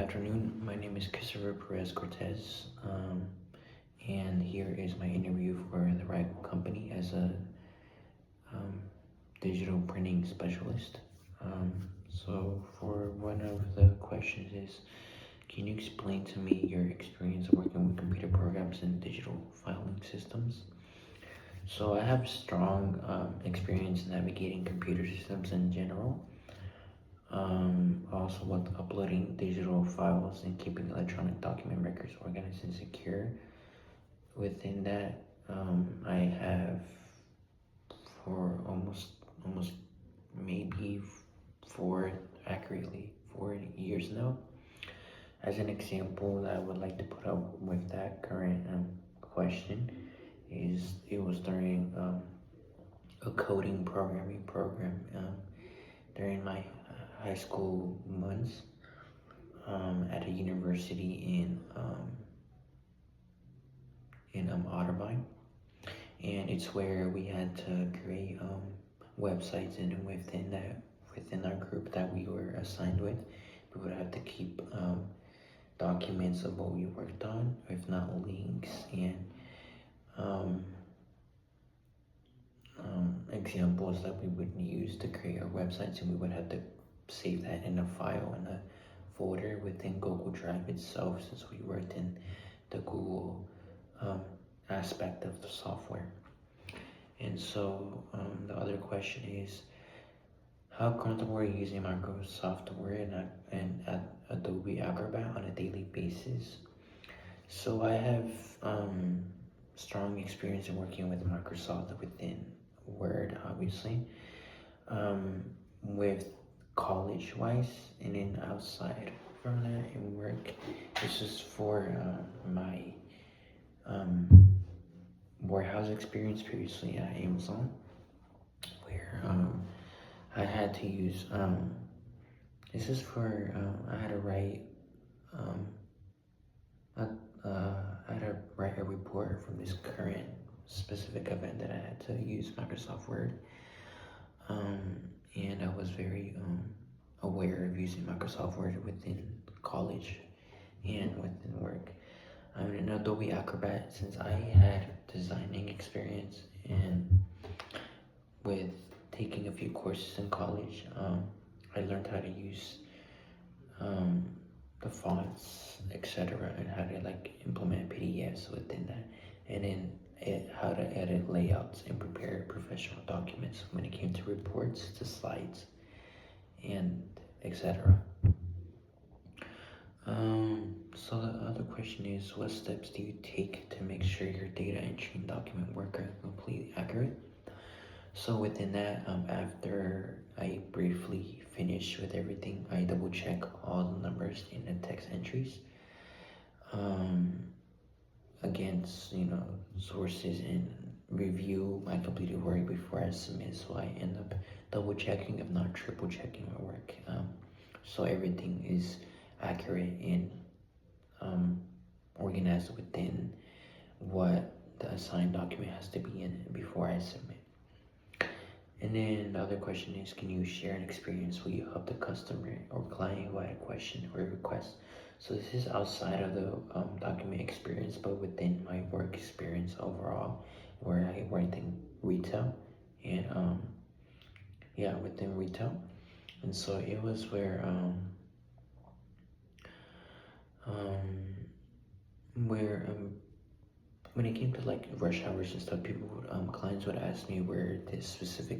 afternoon. My name is Christopher Perez Cortez, and here is my interview for the RICHOH company as a digital printing specialist. So, for one of the questions is, can you explain to me your experience working with computer programs and digital filing systems? So, I have strong experience navigating computer systems in general. Also with uploading digital files and keeping electronic document records organized and secure. Within that, I have for almost maybe 4 years now. As an example that I would like to put up with that current question is it was during a coding programming program during my high school months at a university in Otterbein, and it's where we had to create websites, and within our group that we were assigned with, we would have to keep documents of what we worked on, if not links and examples that we would use to create our websites, and we would have to save that in a file in a folder within Google Drive itself, since we worked in the Google aspect of the software. And so the other question is, how comfortable are you using Microsoft Word and Adobe Acrobat on a daily basis? So I have strong experience in working with Microsoft within Word, obviously, with college-wise, and then outside from that in work. This is for my warehouse experience previously at Amazon, where I had to use this is for I had to write a report from this current specific event that I had to use Microsoft Word, and I was very aware of using Microsoft Word within college and within work. In Adobe Acrobat, since I had designing experience and with taking a few courses in college, I learned how to use the fonts, etc., and how to implement PDFs within that, and then how to edit layouts and prepare professional documents when it came to reports, to slides, and etc. So the other question is, what steps do you take to make sure your data entry and document work are completely accurate? So within that, after I briefly finish with everything, I double check all the numbers in the text entries against sources, and review my completed work before I submit. So I end up double checking, if not triple checking my work, so everything is accurate and organized within what the assigned document has to be in before I submit. And then the other question is, can you share an experience where you helped a customer or client who had a question or a request? So this is outside of the document experience, but within my work experience overall, where I worked in retail, and within retail. And so it was where when it came to rush hours and stuff, clients would ask me where this specific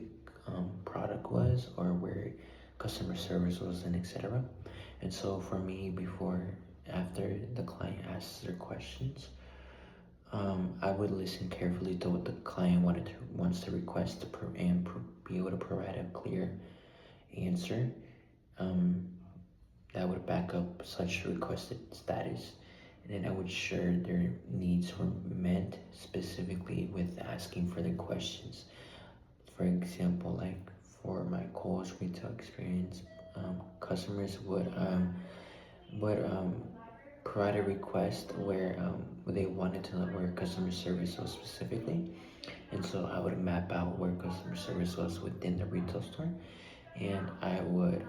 product was, or where customer service was, and etc. And so for me, after the client asks their questions, I would listen carefully to what the client wants to request and be able to provide a clear answer that would back up such requested status. And then I would share their needs were met, specifically with asking for their questions. For example, for my Kohl's retail experience, customers would provide a request where they wanted to know where customer service was specifically, and so I would map out where customer service was within the retail store, and I would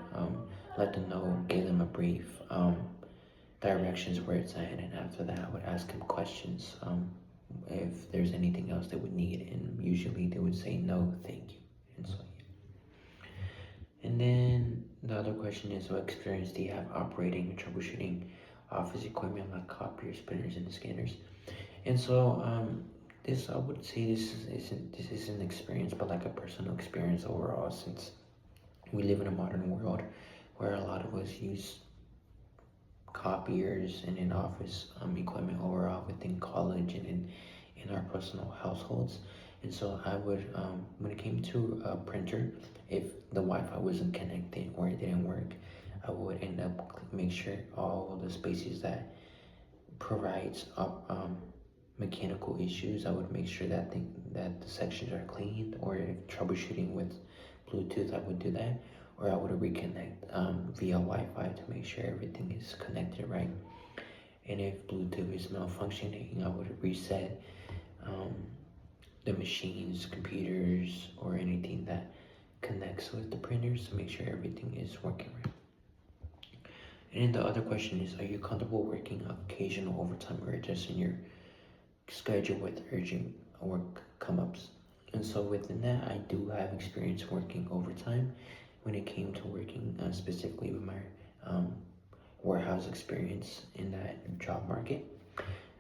let them know, give them a brief directions where it's at, and after that I would ask him questions, if there's anything else they would need, and usually they would say no, thank you. And so yeah. And then the other question is, what experience do you have operating and troubleshooting office equipment like copiers, printers, and scanners? And so this, I would say this isn't experience, but like a personal experience overall, since we live in a modern world where a lot of us use copiers and in office equipment overall within college and in our personal households. And so I would, when it came to a printer, if the Wi-Fi wasn't connected or it didn't work, I would end up make sure all the spaces that provides mechanical issues, I would make sure that that the sections are cleaned, or if troubleshooting with Bluetooth, I would do that, or I would reconnect via Wi-Fi to make sure everything is connected right. And if Bluetooth is malfunctioning, I would reset the machines, computers, or anything that connects with the printers to make sure everything is working right. And then the other question is, are you comfortable working occasional overtime or adjusting your schedule with urgent work come-ups? And so within that, I do have experience working overtime when it came to working specifically with my warehouse experience in that job market.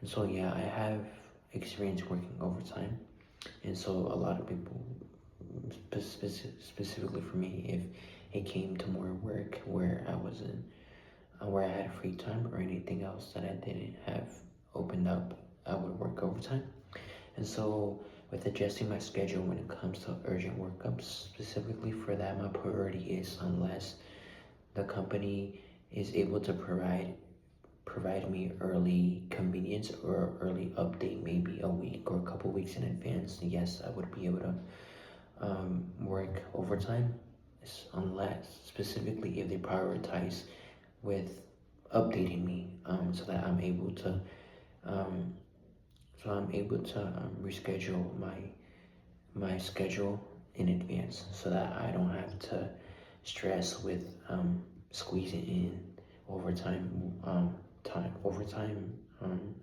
And so yeah, I have experience working overtime. And so a lot of people, specifically for me, if it came to more work where I wasn't, where I had free time or anything else that I didn't have opened up, I would work overtime. And so with adjusting my schedule when it comes to urgent workups, specifically for that, my priority is, unless the company is able to provide me early convenience or early update, maybe a week or a couple weeks in advance, yes, I would be able to work overtime, unless specifically if they prioritize with updating me, so that I'm able to reschedule my schedule in advance, so that I don't have to stress with squeezing in overtime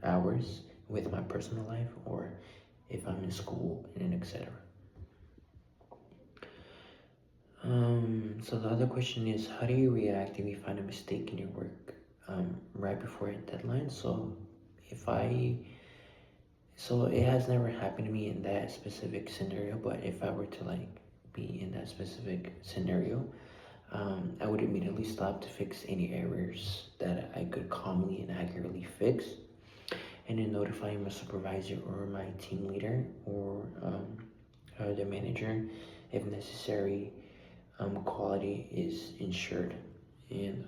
hours with my personal life, or if I'm in school and etc. So the other question is, how do you react if you find a mistake in your work right before a deadline? So it has never happened to me in that specific scenario, but if I were to like be in that specific scenario, I would immediately stop to fix any errors that I could calmly and accurately fix, and then notifying my supervisor or my team leader or the manager if necessary. Quality is ensured, and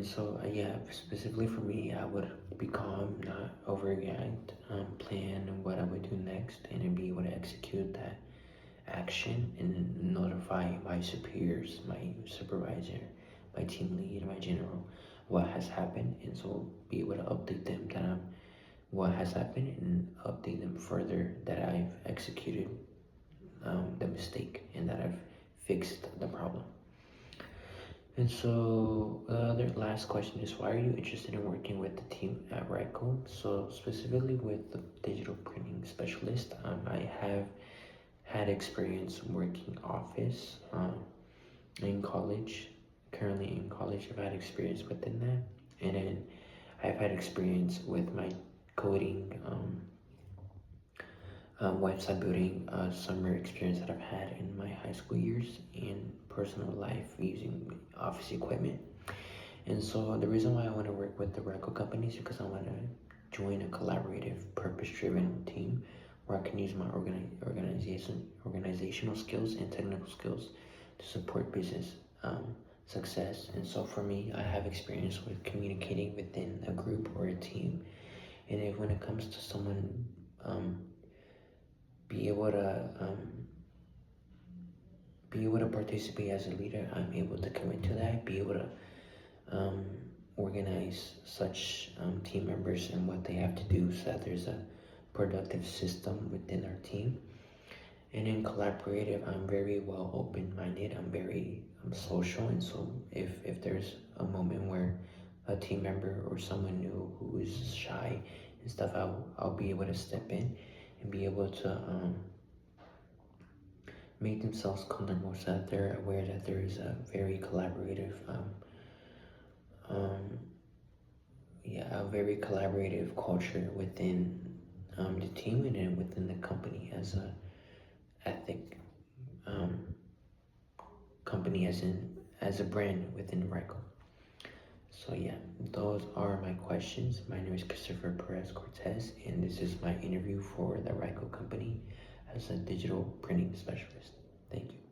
so yeah, specifically for me, I would be calm, not overreact, plan what I would do next, and then be able to execute that action and then notify my superiors, my supervisor, my team lead, my general, what has happened, and so be able to update them that what has happened, and update them further that I've executed the mistake and that I've fixed the problem. And so the last question is, why are you interested in working with the team at RICHOH? So specifically with the digital printing specialist, I have had experience working office in college. Currently in college, I've had experience within that, and then I've had experience with my coding, website building, summer experience that I've had in my high school years, and personal life using office equipment. And so the reason why I want to work with the RICHOH company is because I want to join a collaborative, purpose-driven team where I can use my organizational skills and technical skills to support business success. And so for me, I have experience with communicating within a group or a team. And if when it comes to someone be able to participate as a leader, I'm able to commit to that, be able to organize such team members and what they have to do, so that there's a productive system within our team. And in collaborative, I'm very well open-minded. I'm social, and so if there's a moment where a team member or someone new who is shy and stuff, I'll be able to step in and be able to make themselves comfortable so that they're aware that there is a very collaborative um, a very collaborative culture within the team and then within the company as a ethic company, as a brand within RICHOH. So yeah, those are my questions. My name is Christopher Perez Cortez, and this is my interview for the RICHOH company as a digital printing specialist. Thank you.